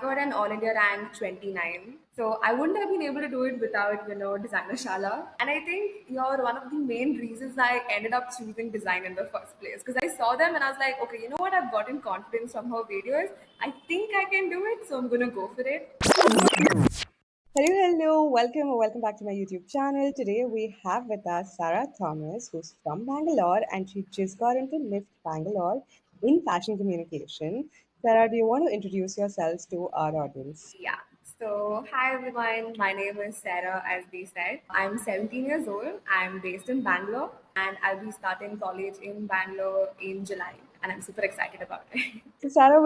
got an All India rank 29. So I wouldn't have been able to do it without, Designer Shala. And I think you're one of the main reasons I ended up choosing design in the first place. Because I saw them and I was like, okay, you know what? I've gotten confidence from her videos. I think I can do it. So I'm going to go for it. Hello, welcome or welcome back to my YouTube channel. Today we have with us Sarah Thomas, who's from Bangalore and she just got into NIFT Bangalore in fashion communication. Sarah, do you want to introduce yourselves to our audience? Yeah. So, hi everyone. My name is Sarah, as they said. I'm 17 years old. I'm based in Bangalore, and I'll be starting college in Bangalore in July. And I'm super excited about it. So, Sarah,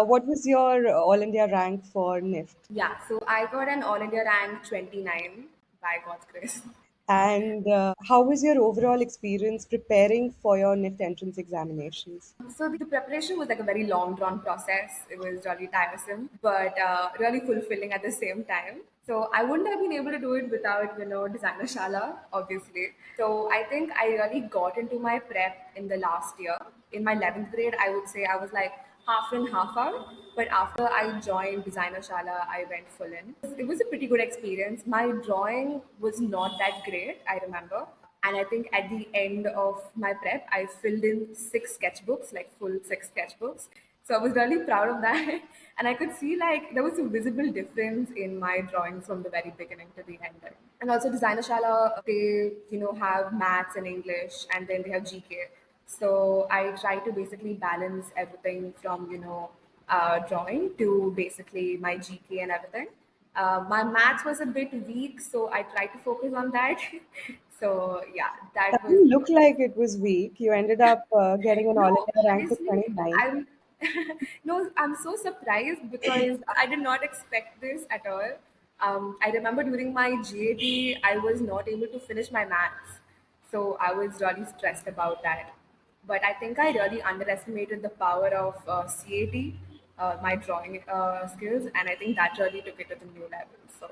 what was your All India rank for NIFT? Yeah. So I got an All India rank 29 by God's grace. And how was your overall experience preparing for your NIFT entrance examinations? So the preparation was like a very long drawn process. It was really tiresome, but really fulfilling at the same time. So I wouldn't have been able to do it without, designer Shala, obviously. So I think I really got into my prep in the last year. In my 11th grade, I would say I was like half in, half out. But after I joined designer Shala, I went full in. It was a pretty good experience. My drawing was not that great, I remember. And I think at the end of my prep, I filled in six sketchbooks, like full six sketchbooks. So I was really proud of that. And I could see like there was a visible difference in my drawings from the very beginning to the end. And also Designer Shala, they, have maths and English and then they have GK. So I try to basically balance everything from, drawing to basically my GK and everything. My maths was a bit weak, so I tried to focus on that. So yeah, that was Doesn't look like it was weak. You ended up getting an All no. India rank of Honestly, 29. I'm no, I'm so surprised because I did not expect this at all. I remember during my GAT, I was not able to finish my maths, so I was really stressed about that. But I think I really underestimated the power of CAT, my drawing skills, and I think that really took it to the new level. So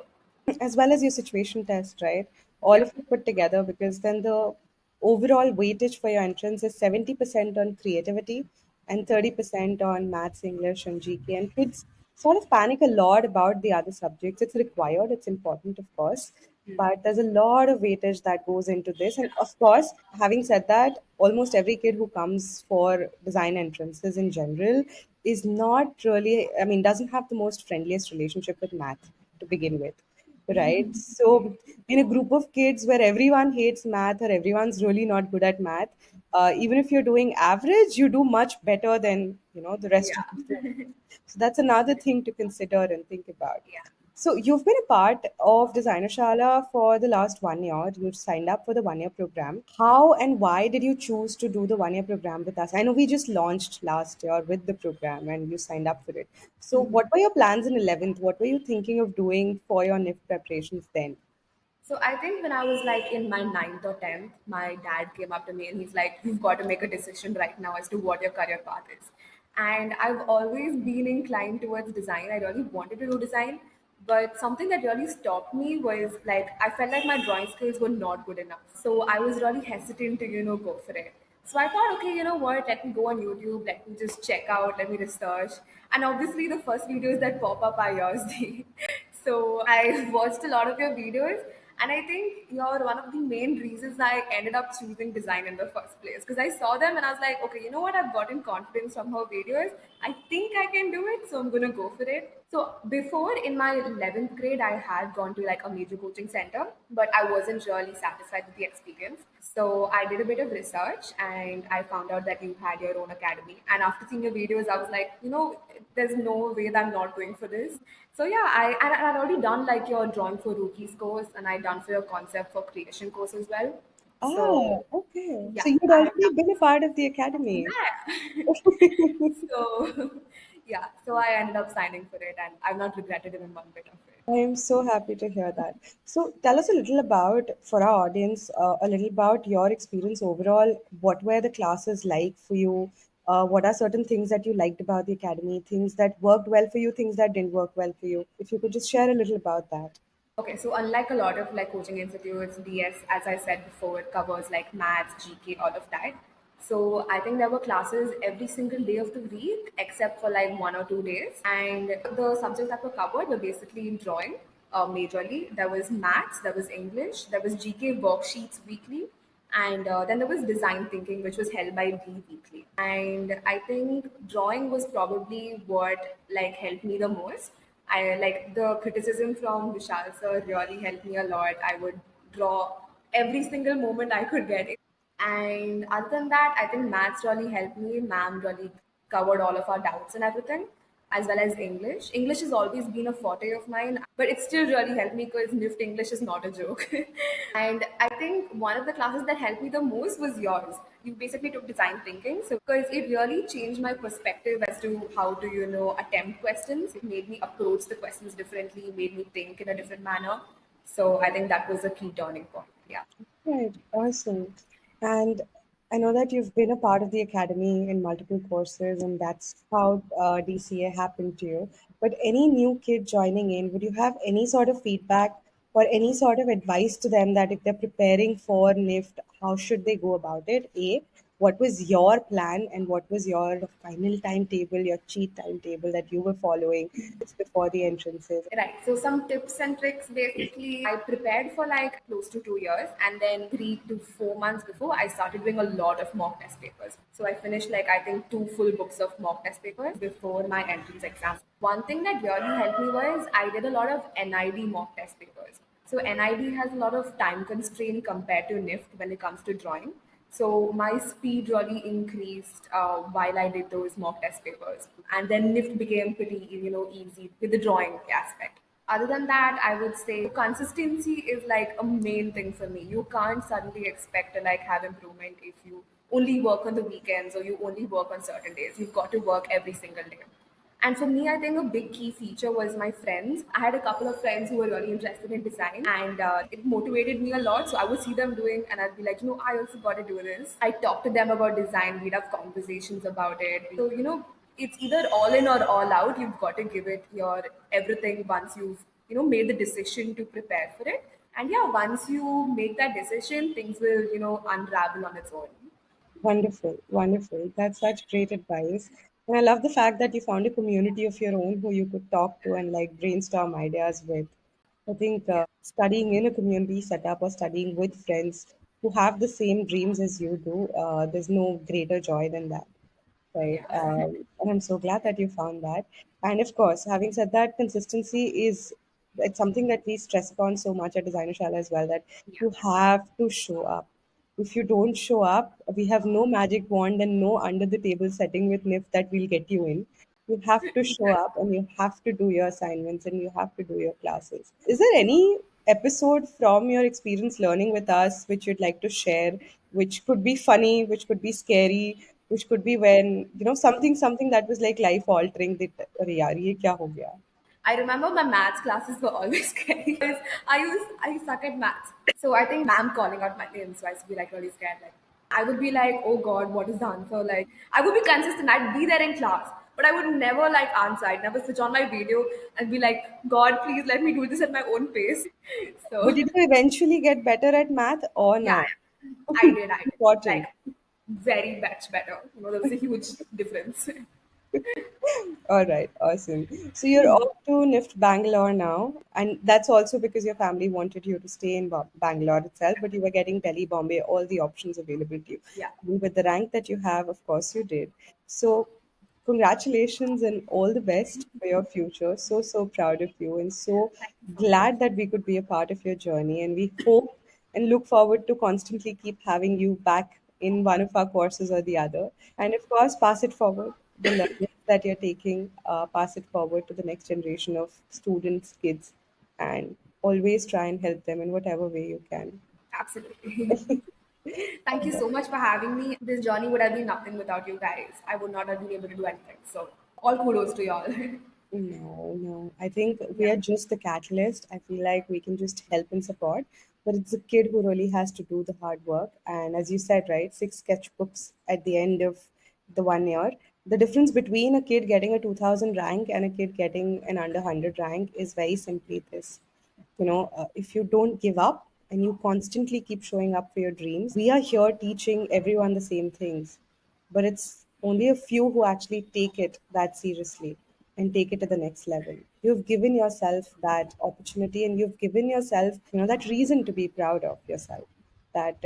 As well as your situation test, right? All yeah. of it put together, because then the overall weightage for your entrance is 70% on creativity and 30% on maths, English, and GK. And kids sort of panic a lot about the other subjects. It's required, it's important, of course, but there's a lot of weightage that goes into this. And of course, having said that, almost every kid who comes for design entrances in general is not really, I mean, doesn't have the most friendliest relationship with math to begin with, right? So, in a group of kids where everyone hates math or everyone's really not good at math, even if you're doing average, you do much better than the rest of Yeah. the students. So that's another thing to consider and think about. Yeah. So you've been a part of Designer Shala for the last 1 year. You signed up for the 1 year program. How and why did you choose to do the 1 year program with us? I know we just launched last year with the program and you signed up for it. So what were your plans in 11th? What were you thinking of doing for your NIFT preparations then? So I think when I was like in my ninth or tenth, my dad came up to me and he's like, "You've got to make a decision right now as to what your career path is." And I've always been inclined towards design. I really wanted to do design, but something that really stopped me was like I felt like my drawing skills were not good enough. So I was really hesitant to go for it. So I thought, okay, you know what? Let me go on YouTube. Let me just check out. Let me research. And obviously, the first videos that pop up are yours. So I watched a lot of your videos, and I think you're one of the main reasons I ended up choosing design in the first place. Because I saw them and I was like, okay, you know what? I've gotten confidence from her videos. I think I can do it, so I'm gonna go for it. So before in my 11th grade, I had gone to like a major coaching center, but I wasn't really satisfied with the experience. So I did a bit of research and I found out that you had your own academy. And after seeing your videos, I was like, there's no way that I'm not going for this. So yeah, I'd already done like your drawing for rookies course and I done for your concept for creation course as well. Ah, So okay. So yeah, you'd I have already been a part of the academy. yeah. So yeah, so I ended up signing for it and I've not regretted even one bit of it. I am so happy to hear that. So, tell us a little about, for our audience, a little about your experience overall. What were the classes like for you? What are certain things that you liked about the academy? Things that worked well for you, things that didn't work well for you? If you could just share a little about that. Okay, so unlike a lot of like coaching institutes, DS, as I said before, it covers like maths, GK, all of that. So I think there were classes every single day of the week except for like 1 or 2 days. And the subjects that were covered were basically in drawing, majorly. There was maths, there was English, there was GK worksheets weekly, and then there was design thinking, which was held by D weekly. And I think drawing was probably what like helped me the most. I like the criticism from Vishal sir really helped me a lot. I would draw every single moment I could get. And other than that, I think maths really helped me. Ma'am really covered all of our doubts and everything, as well as English. English has always been a forte of mine, but it still really helped me because NIFT English is not a joke. And I think one of the classes that helped me the most was yours. You basically took design thinking, so because it really changed my perspective as to how to, attempt questions. It made me approach the questions differently, made me think in a different manner. So I think that was a key turning point. Yeah. Right, awesome. And I know that you've been a part of the academy in multiple courses, and that's how DCA happened to you. But any new kid joining in, would you have any sort of feedback or any sort of advice to them that if they're preparing for NIFT, how should they go about it? A, what was your plan and what was your final timetable, your cheat timetable that you were following before the entrances? Right. So some tips and tricks basically I prepared for like close to 2 years, and then 3 to 4 months before I started doing a lot of mock test papers. So I finished like I think two full books of mock test papers before my entrance exam. One thing that really helped me was I did a lot of NID mock test papers. So NID has a lot of time constraint compared to NIFT when it comes to drawing. So my speed really increased while I did those mock test papers, and then NIFT became pretty easy with the drawing aspect. Other than that, I would say consistency is like a main thing for me. You can't suddenly expect to like have improvement if you only work on the weekends or you only work on certain days. You've got to work every single day. And for me, I think a big key feature was my friends. I had a couple of friends who were really interested in design, and it motivated me a lot. So I would see them doing, and I'd be like, I also got to do this. I talk to them about design. We'd have conversations about it. So it's either all in or all out. You've got to give it your everything once you've made the decision to prepare for it. And yeah, once you make that decision, things will unravel on its own. Wonderful, wonderful. That's such great advice. And I love the fact that you found a community of your own who you could talk to and like brainstorm ideas with. I think Yeah, studying in a community setup or studying with friends who have the same dreams as you do, there's no greater joy than that, right? yeah, And I'm so glad that you found that. And of course, having said that, consistency is it's something that we stress upon so much at Designer Shala as well, that yeah. you have to show up. If you don't show up, we have no magic wand and no under the table setting with NIF that will get you in. You have to show up and you have to do your assignments and you have to do your classes. Is there any episode from your experience learning with us which you'd like to share, which could be funny, which could be scary, which could be when, something that was like life altering that, "Arey yaar, ye kya ho gaya?" I remember my maths classes were always scary because I suck at maths. So I think ma'am calling out my name, so I used to be like really scared. Like I would be like, oh God, what is the answer? Like I would be consistent. I'd be there in class, but I would never like answer. I'd never switch on my video and be like, God, please let me do this at my own pace. But So did you eventually get better at math or yeah, not? I did. Like Important. very much better. There was a huge difference. All right, awesome. So you're off to NIFT Bangalore now, and that's also because your family wanted you to stay in Bangalore itself, but you were getting Delhi, Bombay, all the options available to you. Yeah, And with the rank that you have, of course, you did. So, congratulations and all the best for your future. So, so proud of you, and so thank you so much. glad that we could be a part of your journey. And we hope and look forward to constantly keep having you back in one of our courses or the other. And of course, pass it forward. The learning that you're taking, pass it forward to the next generation of students, kids, and always try and help them in whatever way you can. Absolutely. Thank you so much for having me. This journey would have been nothing without you guys. I would not have been able to do anything. So, all kudos to y'all. No, no. I think we Yeah, are just the catalyst. I feel like we can just help and support, but it's the kid who really has to do the hard work. And as you said, right, 6 sketchbooks at the end of the 1 year. The difference between a kid getting a 2000 rank and a kid getting an under 100 rank is very simply this. If you don't give up, and you constantly keep showing up for your dreams, we are here teaching everyone the same things. But it's only a few who actually take it that seriously and take it to the next level. You've given yourself that opportunity, and you've given yourself, that reason to be proud of yourself, that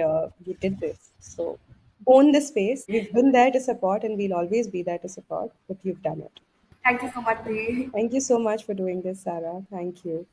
you did this. So own the space. We've been there to support, and we'll always be there to support, but you've done it. Thank you so much, Dee. Thank you so much for doing this, Sarah. Thank you.